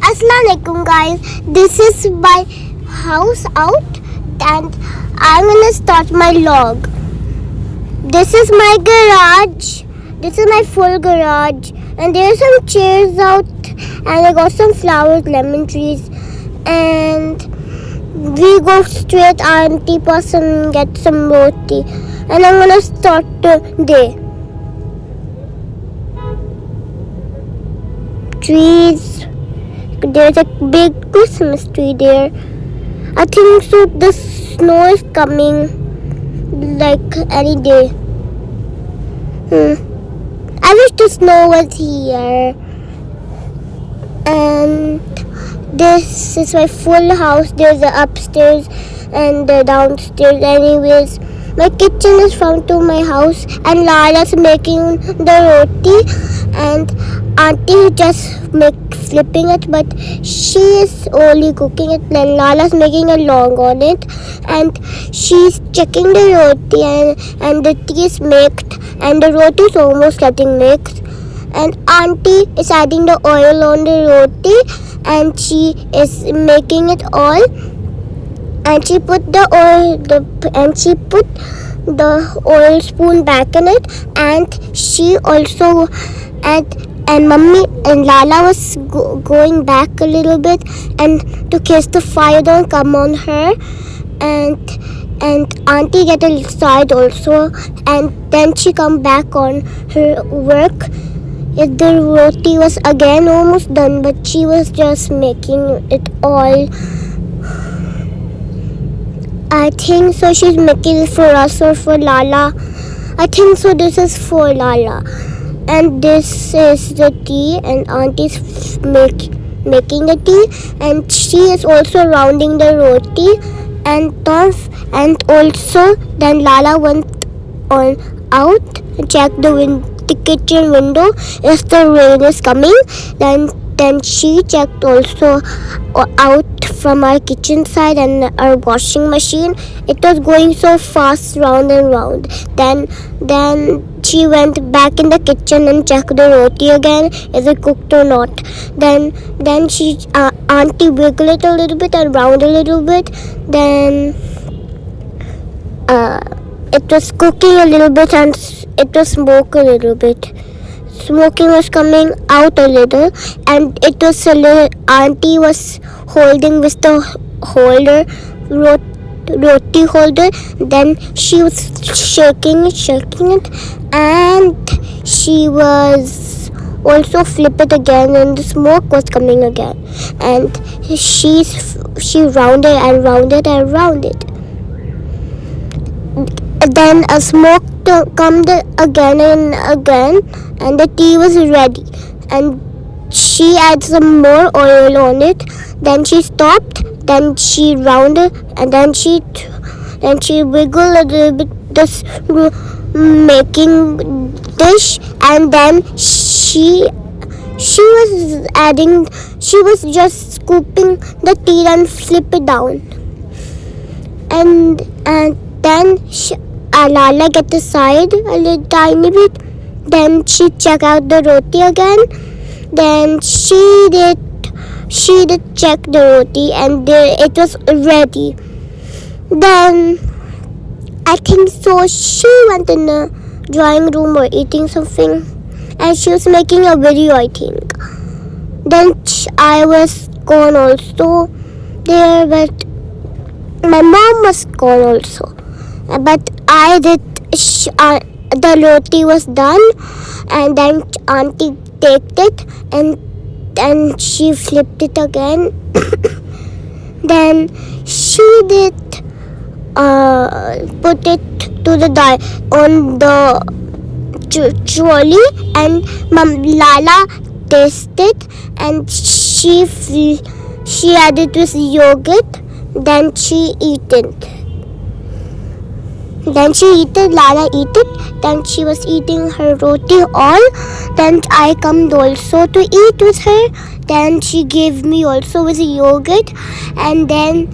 Assalamualaikum guys, this is my house out and I'm gonna start my log. This is my garage. This is my full garage and there are some chairs out and I got some flowers, lemon trees, and we go straight auntie pass and get some roti and I'm gonna start the day. Trees. There's a big Christmas tree there. I think so the snow is coming like any day. I wish the snow was here. And this is my full house. There's the upstairs and the downstairs. Anyways, my kitchen is front to my house and Lala's making the roti and auntie just flipping it, but she is only cooking it. Then Lala's making a log on it and she's checking the roti and the tea is mixed and the roti is almost getting mixed and auntie is adding the oil on the roti and she is making it all and she put the oil spoon back in it and she also and mummy and Lala was going back a little bit and to kiss the fire don't come on her and auntie get a side also and then she come back on her work. The roti was again almost done but she was just making it all. I think so she's making it for us or for Lala. I think so this is for Lala. And this is the tea and auntie's making the tea and she is also rounding the roti and also then Lala went on out and checked the kitchen window if the rain is coming. Then she checked also out from our kitchen side and our washing machine. It was going so fast round and round. Then she went back in the kitchen and checked the roti again, is it cooked or not. Then she auntie wiggled it a little bit and round a little bit. Then it was cooking a little bit and it was smoke a little bit. Smoking was coming out a little and it was a little auntie was holding with the holder roti holder. Then she was shaking it and she was also flip it again and the smoke was coming again and she rounded and rounded. Then a smoke come again and again and the tea was ready and she added some more oil on it. Then she stopped, then she rounded and then she wiggled a little bit this making dish and then she was just scooping the tea and flip it down and then Lala get the side a little tiny bit. Then she check out the roti again. Then she did check the roti and it was ready. Then I think so she went in the drawing room or eating something and she was making a video I think. Then I was gone also there but my mom was gone also. But I did the roti was done and then auntie taked it and then she flipped it again. Then she did put it to on the trolley and Lala tasted and she added with yogurt. Then she eat it. Lala eat it. Then she was eating her roti all. Then I come also to eat with her. Then she gave me also with yogurt. And then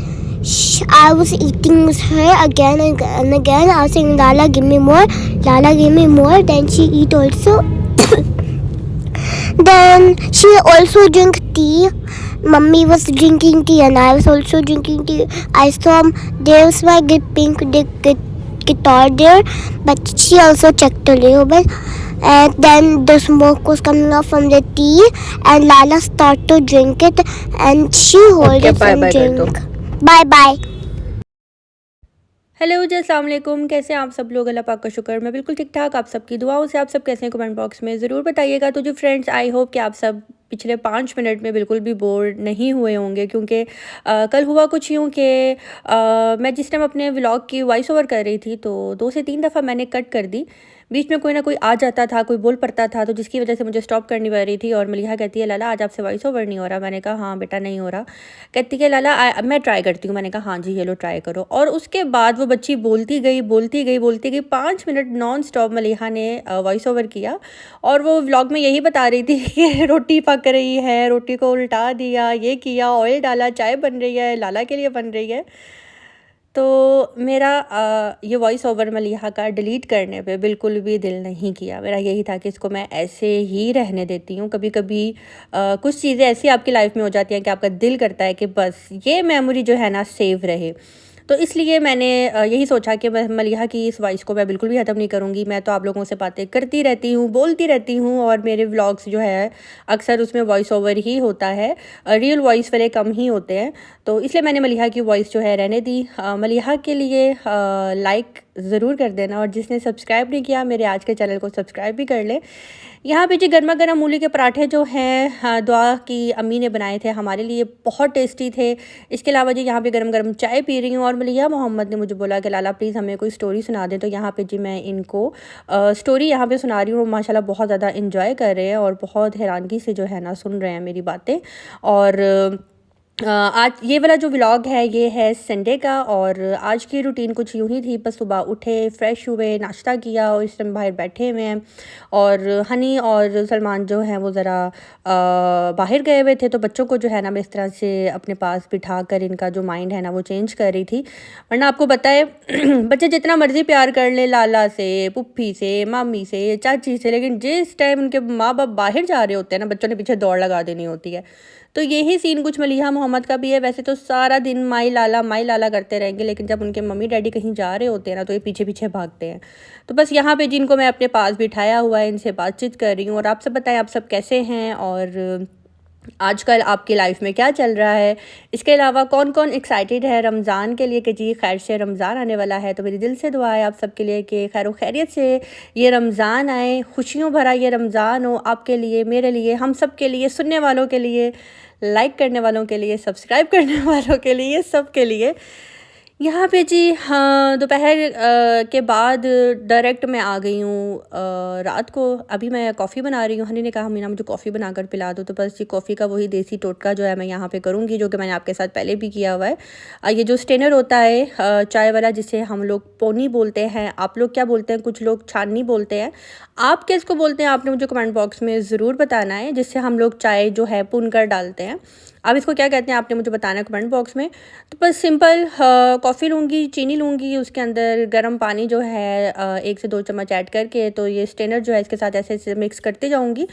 I was eating with her again and again. I was saying, Lala, give me more. Lala, give me more. Then she eat also. Then she also drink tea. Mummy was drinking tea and I was also drinking tea. I saw there was my pink guitar there, but she also checked a little bit. And then the smoke was coming out from the tea, and Lala started to drink it, and she hold it and drink. Bye bye. Hello ji, अस्सलाम वालेकुम। कैसे हैं आप सब लोग? अल्लाह पाक का शुक्र, मैं बिल्कुल ठीक ठाक। आप सबकी दुआओं से आप सब कैसे हैं कमेंट बॉक्स में ज़रूर बताइएगा। तो जी फ्रेंड्स, आई होप कि आप सब पिछले 5 मिनट में बिल्कुल भी बोर नहीं हुए होंगे, क्योंकि कल हुआ कुछ यूँ कि मैं जिस टाइम अपने व्लॉग की वॉइस ओवर कर रही थी तो 2 से 3 दफ़ा मैंने कट कर दी। बीच में कोई ना कोई आ जाता था, कोई बोल पड़ता था, तो जिसकी वजह से मुझे स्टॉप करनी पड़ रही थी। और मलिहा कहती है, लाला आज आपसे वॉइस ओवर नहीं हो रहा। मैंने कहा हाँ बेटा नहीं हो रहा। कहती है लाला मैं ट्राई करती हूँ। मैंने कहा हाँ जी, ये लो ट्राई करो। और उसके बाद वो बच्ची बोलती गई 5 मिनट नॉन स्टॉप मलिहा ने वॉइस ओवर किया। और वो व्लॉग में यही बता रही थी कि रोटी पक रही है, रोटी को उल्टा दिया, ये किया, ऑयल डाला, चाय बन रही है, लाला के लिए बन रही है। तो मेरा ये वॉइस ओवर मलिहा का डिलीट करने पे बिल्कुल भी दिल नहीं किया। मेरा यही था कि इसको मैं ऐसे ही रहने देती हूँ। कभी कभी कुछ चीज़ें ऐसी आपकी लाइफ में हो जाती हैं कि आपका दिल करता है कि बस ये मेमोरी जो है ना सेव रहे। तो इसलिए मैंने यही सोचा कि मैं मलिहा की इस वॉइस को मैं बिल्कुल भी ख़त्म नहीं करूँगी। मैं तो आप लोगों से बातें करती रहती हूँ, बोलती रहती हूँ, और मेरे व्लॉग्स जो है अक्सर उसमें वॉइस ओवर ही होता है, रियल वॉइस वाले कम ही होते हैं। तो इसलिए मैंने मलिहा की वॉइस जो है रहने दी। मलिहा के लिए लाइक ज़रूर कर देना, और जिसने सब्सक्राइब नहीं किया मेरे आज के चैनल को सब्सक्राइब भी कर ले। यहाँ पे जी गर्मा गर्म मूली के पराठे जो हैं दुआ की अम्मी ने बनाए थे हमारे लिए, बहुत टेस्टी थे। इसके अलावा जी यहाँ पे गरम गरम चाय पी रही हूँ। और मलिहा मोहम्मद ने मुझे बोला कि लाला प्लीज़ हमें कोई स्टोरी सुना दें। तो यहाँ पे जी मैं इनको स्टोरी यहाँ पे सुना रही हूँ। माशाल्लाह बहुत ज़्यादा इंजॉय कर रहे हैं और बहुत हैरानगी से जो है ना सुन रहे हैं मेरी बातें। और आज ये वाला जो व्लॉग है ये है संडे का, और आज की रूटीन कुछ यूँ ही थी। बस सुबह उठे, फ्रेश हुए, नाश्ता किया, और इस टाइम बाहर बैठे हुए हैं। और हनी और सलमान जो हैं वो ज़रा बाहर गए हुए थे, तो बच्चों को जो है ना मैं इस तरह से अपने पास बिठा कर इनका जो माइंड है ना वो चेंज कर रही थी। वरना आपको बताए बच्चे जितना मर्ज़ी प्यार कर ले लाला से, पुप्पी से, मामी से, चाची से, लेकिन जिस टाइम उनके माँ बाप बाहर जा रहे होते हैं ना, बच्चों ने पीछे दौड़ लगा देनी होती है। तो यही सीन कुछ मलिहा मोहम्मद का भी है। वैसे तो सारा दिन माई लाला करते रहेंगे, लेकिन जब उनके मम्मी डैडी कहीं जा रहे होते हैं ना तो ये पीछे पीछे भागते हैं। तो बस यहाँ पे जिनको मैं अपने पास बिठाया हुआ है, इनसे बातचीत कर रही हूँ। और आप सब बताएं आप सब कैसे हैं, और आजकल आपकी लाइफ में क्या चल रहा है। इसके अलावा कौन कौन एक्साइटेड है रमज़ान के लिए कि जी खैर से रमज़ान आने वाला है। तो मेरी दिल से दुआ है आप सबके लिए कि खैर व खैरियत से ये रमज़ान आए, खुशियों भरा ये रमज़ान हो आपके लिए, मेरे लिए, हम सब के लिए, सुनने वालों के लिए, लाइक करने वालों के लिए, सब्सक्राइब करने वालों के लिए, सब के लिए। यहाँ पे जी हाँ, दोपहर के बाद डायरेक्ट मैं आ गई हूँ रात को। अभी मैं कॉफ़ी बना रही हूँ। हनी ने कहा मीना मुझे कॉफ़ी बनाकर पिला दो, तो बस ये कॉफ़ी का वही देसी टोटका जो है मैं यहाँ पे करूँगी, जो कि मैंने आपके साथ पहले भी किया हुआ है। ये जो स्टेनर होता है चाय वाला, जिसे हम लोग पोनी बोलते हैं, आप लोग क्या बोलते हैं? कुछ लोग छाननी बोलते हैं। आप किसको बोलते हैं आपने मुझे कमेंट बॉक्स में ज़रूर बताना है, जिससे हम लोग चाय जो है पुन कर डालते हैं। आप इसको क्या कहते हैं आपने मुझे बताना है कमेंट बॉक्स में। तो बस सिंपल कॉफ़ी लूँगी, चीनी लूँगी, उसके अंदर गर्म पानी जो है 1 से 2 चम्मच ऐड करके, तो ये स्टेनर जो है इसके साथ ऐसे ऐसे मिक्स करते जाऊँगी।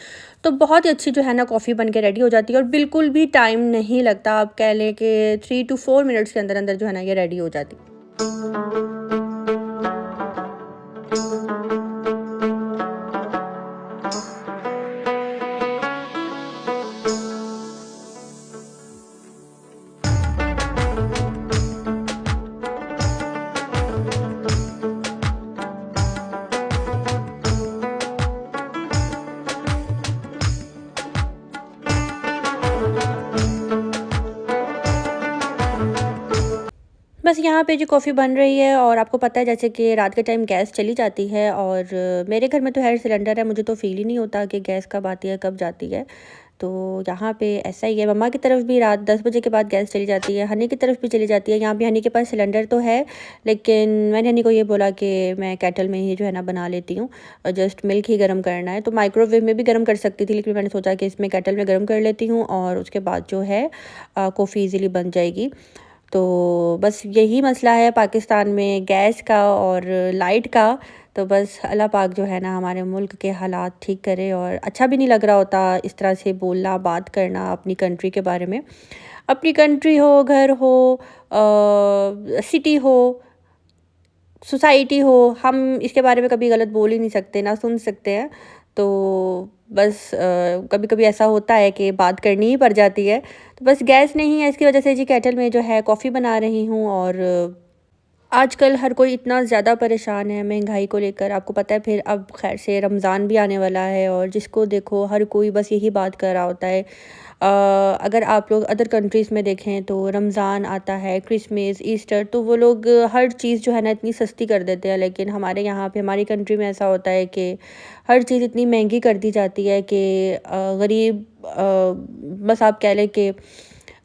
तो बहुत ही अच्छी जो है ना कॉफ़ी बन के रेडी हो जाती है, और बिल्कुल भी टाइम नहीं लगता। आप कह लें कि 3 to 4 मिनट्स के अंदर अंदर जो है ना ये रेडी हो जाती है। बस यहाँ पे जो कॉफ़ी बन रही है, और आपको पता है जैसे कि रात के टाइम गैस चली जाती है, और मेरे घर में तो खैर सिलेंडर है, मुझे तो फील ही नहीं होता कि गैस कब आती है कब जाती है। तो यहाँ पे ऐसा ही है। मम्मा की तरफ भी रात 10 बजे के बाद गैस चली जाती है, हनी की तरफ भी चली जाती है। यहाँ पे हनी के पास सिलेंडर तो है, लेकिन मैंने हनी को ये बोला कि मैं केटल में ही जो है ना बना लेती हूँ, जस्ट मिल्क ही गर्म करना है। तो माइक्रोवेव में भी गर्म कर सकती थी, लेकिन मैंने सोचा कि इसमें केटल में गर्म कर लेती हूँ, और उसके बाद जो है कॉफ़ी ईज़िली बन जाएगी। तो बस यही मसला है पाकिस्तान में गैस का और लाइट का। तो बस अल्लाह पाक जो है ना हमारे मुल्क के हालात ठीक करे। और अच्छा भी नहीं लग रहा होता इस तरह से बोलना, बात करना अपनी कंट्री के बारे में। अपनी कंट्री हो, घर हो, सिटी हो, सोसाइटी हो, हम इसके बारे में कभी गलत बोल ही नहीं सकते, ना सुन सकते हैं। तो बस कभी कभी ऐसा होता है कि बात करनी ही पड़ जाती है। तो बस गैस नहीं है, इसकी वजह से जी केटल में जो है कॉफ़ी बना रही हूँ। और आजकल हर कोई इतना ज़्यादा परेशान है महंगाई को लेकर, आपको पता है। फिर अब खैर से रमज़ान भी आने वाला है और जिसको देखो हर कोई बस यही बात कर रहा होता है। अगर आप लोग अदर कंट्रीज़ में देखें तो रमज़ान आता है, क्रिसमस, ईस्टर, तो वो लोग हर चीज़ जो है ना इतनी सस्ती कर देते हैं। लेकिन हमारे यहाँ पे हमारी कंट्री में ऐसा होता है कि हर चीज़ इतनी महंगी कर दी जाती है कि गरीब बस आप कह लें कि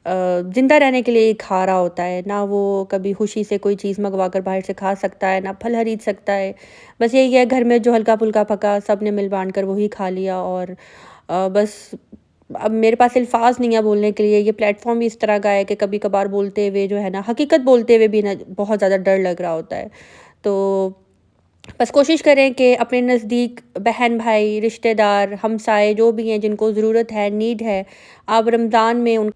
ज़िंदा रहने के लिए खा रहा होता है ना। वो कभी खुशी से कोई चीज़ मंगवा कर बाहर से खा सकता है, ना फल खरीद सकता है। बस यही है, घर में जो हल्का फुल्का पका सब ने मिल बांट कर वही खा लिया। और बस अब मेरे पास अल्फाज नहीं है बोलने के लिए। ये प्लेटफॉर्म भी इस तरह का है कि कभी कभार बोलते हुए जो है ना, हकीकत बोलते हुए भी ना बहुत ज़्यादा डर लग रहा होता है। तो बस कोशिश करें कि अपने नज़दीक बहन भाई, रिश्तेदार, हमसाए जो भी हैं जिनको ज़रूरत है, नीड है, आप रमज़ान में उन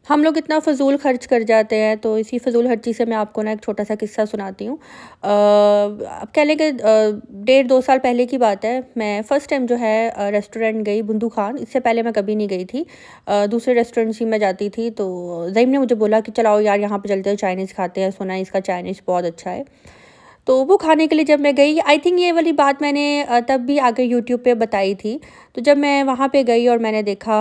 हम लोग इतना फ़ज़ूल ख़र्च कर जाते हैं। तो इसी फ़ज़ूल खर्ची से मैं आपको ना एक छोटा सा किस्सा सुनाती हूँ। अब कह लें कि 1.5-2 साल पहले की बात है। मैं फ़र्स्ट टाइम जो है रेस्टोरेंट गई, बुंदू खान। इससे पहले मैं कभी नहीं गई थी। दूसरे रेस्टोरेंट्स ही मैं जाती थी। तो ज़ईम ने मुझे बोला कि चलो यार यहाँ पे चलते हैं, चाइनीज़ खाते हैं, सुना है इसका चाइनीज़ बहुत अच्छा है। तो वो खाने के लिए जब मैं गई, आई थिंक ये वाली बात मैंने तब भी आगे यूट्यूब पे बताई थी। तो जब मैं वहाँ पे गई और मैंने देखा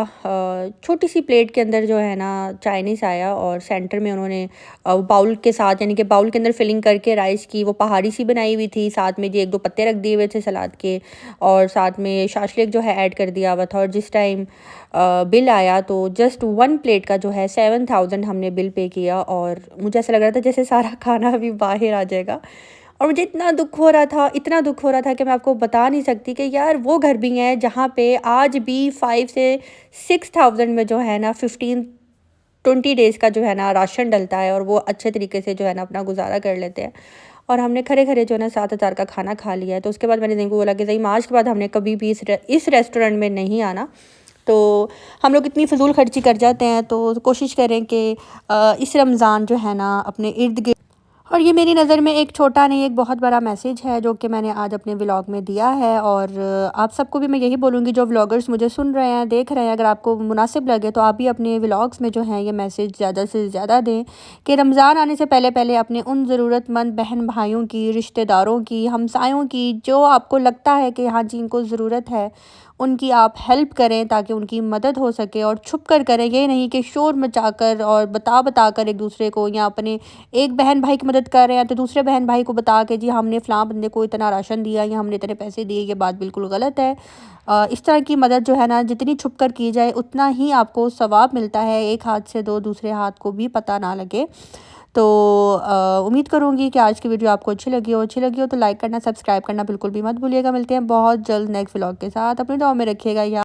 छोटी सी प्लेट के अंदर जो है ना चाइनीज़ आया और सेंटर में उन्होंने बाउल के साथ, यानी कि बाउल के अंदर फिलिंग करके राइस की वो पहाड़ी सी बनाई हुई थी। साथ में जी 1-2 पत्ते रख दिए हुए थे सलाद के और साथ में शाशलिक जो है ऐड कर दिया हुआ था। और जिस टाइम बिल आया तो जस्ट 1 प्लेट का जो है 7,000 हमने बिल पे किया। और मुझे ऐसा लग रहा था जैसे सारा खाना अभी बाहर आ जाएगा। और मुझे इतना दुख हो रहा था, इतना दुख हो रहा था कि मैं आपको बता नहीं सकती कि यार वो घर भी हैं जहाँ पे आज भी 5 से 6,000 में जो है ना 15-20 डेज़ का जो है ना राशन डलता है और वो अच्छे तरीके से जो है ना अपना गुजारा कर लेते हैं। और हमने खरे खरे जो है ना 7,000 का खाना खा लिया है। तो उसके बाद मैंने ज़ईम को बोला कि ज़ईम आज के बाद हमने कभी भी इस रेस्टोरेंट में नहीं आना। तो हम लोग इतनी फ़िज़ूल खर्ची कर जाते हैं। तो कोशिश करें कि इस रमज़ान जो है ना अपने इर्द गिर्द, और ये मेरी नज़र में एक छोटा नहीं एक बहुत बड़ा मैसेज है जो कि मैंने आज अपने व्लॉग में दिया है। और आप सबको भी मैं यही बोलूँगी जो व्लॉगर्स मुझे सुन रहे हैं, देख रहे हैं, अगर आपको मुनासिब लगे तो आप भी अपने व्लॉग्स में जो है ये मैसेज ज़्यादा से ज़्यादा दें कि रमज़ान आने से पहले पहले अपने उन ज़रूरतमंद बहन भाइयों की, रिश्तेदारों की, हमसायों की, जो आपको लगता है कि हाँ जी इनको ज़रूरत है, उनकी आप हेल्प करें ताकि उनकी मदद हो सके। और छुप कर करें, ये नहीं कि शोर मचाकर और बता कर एक दूसरे को, या अपने एक बहन भाई की मदद कर रहे हैं तो दूसरे बहन भाई को बता के जी हमने फ़लाँ बंदे को इतना राशन दिया या हमने इतने पैसे दिए, ये बात बिल्कुल गलत है। इस तरह की मदद जो है ना जितनी छुप कर की जाए उतना ही आपको सवाब मिलता है। एक हाथ से दो, दूसरे हाथ को भी पता ना लगे। तो उम्मीद करूँगी कि आज की वीडियो आपको अच्छी लगी हो तो लाइक करना, सब्सक्राइब करना बिल्कुल भी मत भूलिएगा। मिलते हैं बहुत जल्द नेक्स्ट व्लॉग के साथ। अपनी दुआ में रखिएगा।